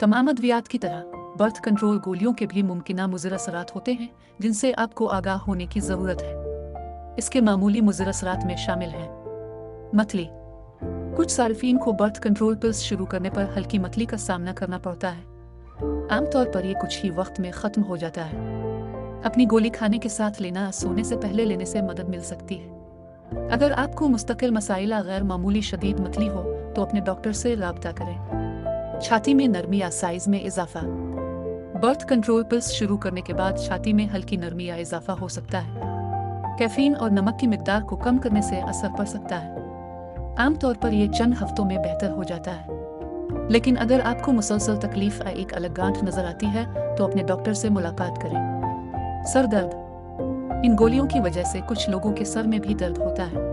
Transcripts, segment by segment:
तमाम अद्वियात की तरह बर्थ कंट्रोल गोलियों के भी मुमकिन मुज़र असरात होते हैं जिनसे आपको आगाह होने की ज़रूरत है। इसके मामूली मुज़र असरात में शामिल हैं मतली। कुछ सार्फिन को बर्थ कंट्रोल पिल्स शुरू करने पर हल्की मतली का सामना करना पड़ता है। आमतौर पर यह कुछ ही वक्त में ख़त्म हो जाता है। अपनी गोली खाने के साथ लेना सोने से पहले लेने से मदद मिल सकती है। अगर आपको मुस्तकिल मसाइल गैर मामूली शदीद मतली हो तो अपने डॉक्टर से राब्ता करें। छाती में नरमी या साइज में इजाफा। बर्थ कंट्रोल पिल्स शुरू करने के बाद छाती में हल्की नरमी या इजाफा हो सकता है। कैफीन और नमक की मिकदार को कम करने से असर पड़ सकता है। आमतौर पर यह चंद हफ्तों में बेहतर हो जाता है, लेकिन अगर आपको मुसलसल तकलीफ या एक अलग गांठ नजर आती है तो अपने डॉक्टर से मुलाकात करें। सर दर्द। इन गोलियों की वजह से कुछ लोगों के सर में भी दर्द होता है।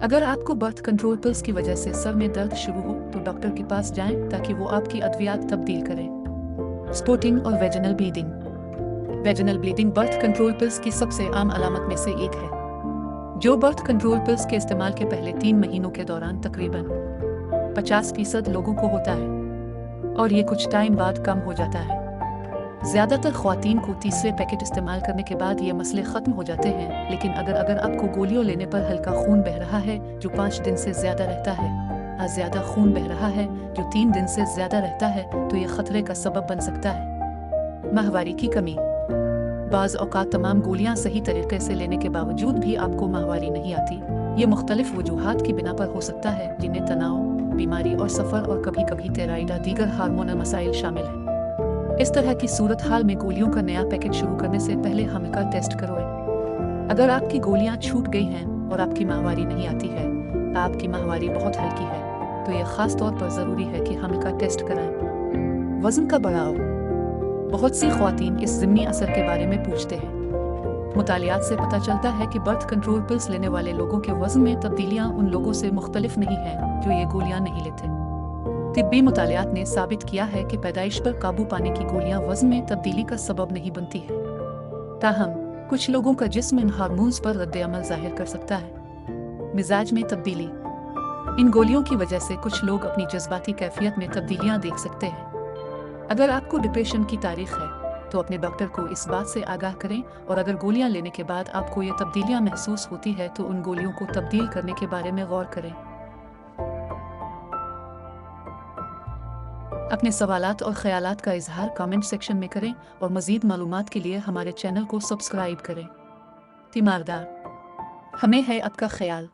अगर आपको बर्थ कंट्रोल पिल्स की वजह से सर में दर्द शुरू हो तो डॉक्टर के पास जाएं ताकि वो आपकी अद्वियात तब्दील करें। स्पोर्टिंग और vaginal bleeding. Vaginal bleeding birth control pills की सबसे आम अलामत में से एक है, जो बर्थ कंट्रोल पिल्स के इस्तेमाल के पहले 3 महीनों के दौरान तकरीबन 50% लोगों को होता है और ये कुछ टाइम बाद कम हो जाता है। ज़्यादातर ख़वातीन को तीसरे पैकेट इस्तेमाल करने के बाद ये मसले ख़त्म हो जाते हैं, लेकिन अगर आपको गोलियों लेने पर हल्का खून बह रहा है जो 5 दिन से ज़्यादा रहता है या ज़्यादा खून बह रहा है जो 3 दिन से ज़्यादा रहता है तो ये ख़तरे का सबब बन सकता है। माहवारी की कमी। बाज़ औक़ात तमाम गोलियां सही तरीके से लेने के बावजूद भी आपको माहवारी नहीं आती। ये मुख्तलिफ वजूहात की बिना पर हो सकता है, जिनमें तनाव, बीमारी और सफ़र और कभी कभी थायराइड या दीगर हार्मोनल मसाइल शामिल हैं। इस तरह की सूरत हाल में गोलियों का नया पैकेट शुरू करने से पहले हम का टेस्ट करवाएं। अगर आपकी गोलियां छूट गई हैं और आपकी माहवारी नहीं आती है, आपकी माहवारी बहुत हल्की है, तो यह ख़ास तौर पर ज़रूरी है कि हम का टेस्ट कराएं। वज़न का बढ़ाव। बहुत सी ख़वातीन इस ज़िमनी असर के बारे में पूछते हैं। मुतालियात से पता चलता है कि बर्थ कंट्रोल पिल्स लेने वाले लोगों के वज़न में तब्दीलियां उन लोगों से मुख्तलिफ नहीं हैं जो ये गोलियां नहीं लेते। तिब्बी मुतालियात ने साबित किया है कि पैदाइश पर काबू पाने की गोलियां वज़न में तब्दीली का सबब नहीं बनती है। ताहम कुछ लोगों का जिस्म इन हार्मोन्स पर रद्द-ए-अमल ज़ाहिर कर सकता है। मिजाज में तब्दीली। इन गोलियों की वजह से कुछ लोग अपनी जज्बाती कैफियत में तब्दीलियां देख सकते हैं। अगर आपको डिप्रेशन की तारीख है तो अपने डॉक्टर को इस बात से आगाह करें, और अगर गोलियां लेने के बाद आपको ये तब्दीलियां महसूस होती है तो उन गोलियों को तब्दील करने के बारे में गौर करें। अपने सवालात और ख्यालात का इजहार कमेंट सेक्शन में करें और मज़ीद मालूमात के लिए हमारे चैनल को सब्सक्राइब करें। तीमारदार। हमें है आपका ख्याल।